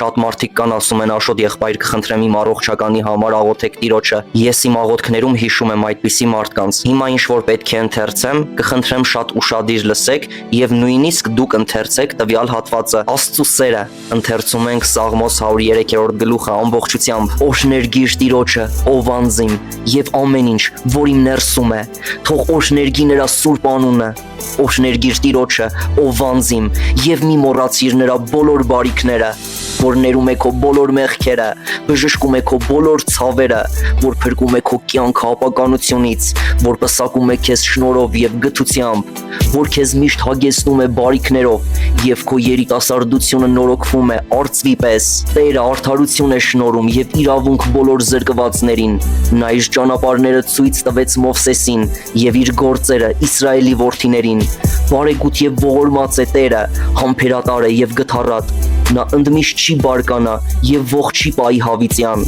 Շատ մարդիկ կան ասում են Աշոտ եղբայր կխնդրեմ իմ առողջականի համար աղոթեք Տիրոջը։ Ես իմ աղոթքներում հիշում եմ այդպիսի մարդկանց։ Հիմա ինչ որ պետք է ընթերցեմ, կխնդրեմ շատ ուշադիր լսեք եւ նույնիսկ դուք ընթերցեք տվյալ հատվածը։ Աստծո սերը ընթերցում ենք Սաղմոս 103-րդ գլուխը ամբողջությամբ։ Օշներգիր Տիրոջը, ով անձին եւ ամեն ինչ, որ իմ ներսում է, թող օշներգի նրա սուրբ անունը։ Օշներգիր Տիրոջը, ով անձիմ, եւ մի մոռացիր նրա բոլոր բարիքները, որ ներում է քո բոլոր մեղքերը, բժշկում է քո բոլոր ցավերը, որ փրկում է քո կյանքը ապականությունից, որ պսակում է քեզ շնորհով եւ գթությամբ, որ քեզ միշտ հագեցնում է բարիքներով եւ քո երիտասարդությունը նորոգվում է արծվի պես։ Տերը արդարություն է շնորհում եւ իրավունք բոլոր զրկվածներին։ Նա իր ճանապարհները ցույց տվեց Մովսեսին եւ իր գործերը Իսրայելի որդիներին։ Բարեգութ եւ ողորմած է Տերը, համբերատար է եւ գթառատ։ Նա ընդմիշտ չի բարկանա եւ ողջ չի պայի հավիտյան։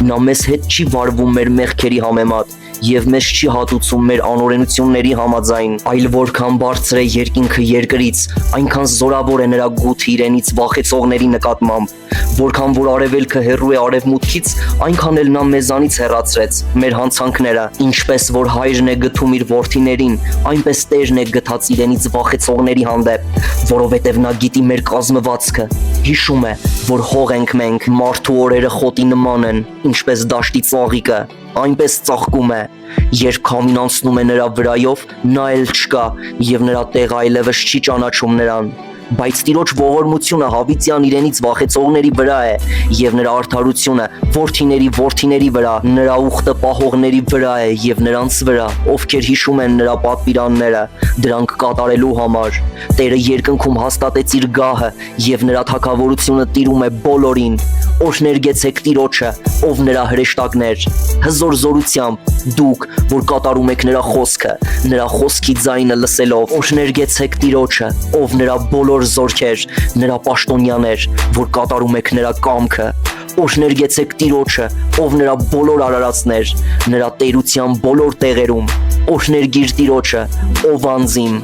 Նա մեզ հետ չի վարվում մեր մեղքերի համեմատ եւ մեզ չի հատուցում մեր անօրենությունների համաձայն, այլ որքան բարձր է երկինքը երկրից, այնքան զորավոր է նրա գութը իրենից վախեցողների նկատմամբ, որքան որ արևելքը հեռու է արևմուտքից, այնքան էլ նա մեզանից հեռացրեց մեր հանցանքները, ինչպես որ հայրն է գթում իր որդիներին, այնպես Տերն է գթած իրենից վախեցողների հանդեպ, որովհետև նա գիտի մեր կազմվածքը, հիշում է, որ հող ենք մենք, մարդու օրերը խոտի նման են, ինչպես դաշտի ծաղիկը, այնպես ծաղկում է, երբ քամին անցնում է նրա վրայով, նա էլ չկա եւ նրա տեղը այլևս չի ճանաչում նրան։ Բայց Տիրոջ ողորմությունը հավիտյան իրենից վախեցողների վրա է եւ նրա արդարությունը որդիների վրա, նրա ուխտը պահողների վրա է եւ նրանց վրա, ովքեր հիշում են նրա պատվիրանները, դրանք կատարելու համար։ Տերը երկնքում հաստատեց իր գահը եւ նրա թագավորությունը տիրում է բոլորին։ Օշներգեցեք Տիրոջը, ով նրա հրեշտակներ, հզոր զորությամբ դուք, որ կատարում եք նրա խոսքը, նրա խոսքի ձայնը լսելով, օշներգեցեք Տիրոջը, ով նրա բոլոր զորքեր, նրա պաշտոնյաներ, որ կատարում եք նրա կամքը։ Օշներգեցեք Տիրոջը, ով նրա բոլոր արարածներ, նրա տերության բոլոր տեղերում։ Օշներգիր Տիրոջը, ով անձիմ։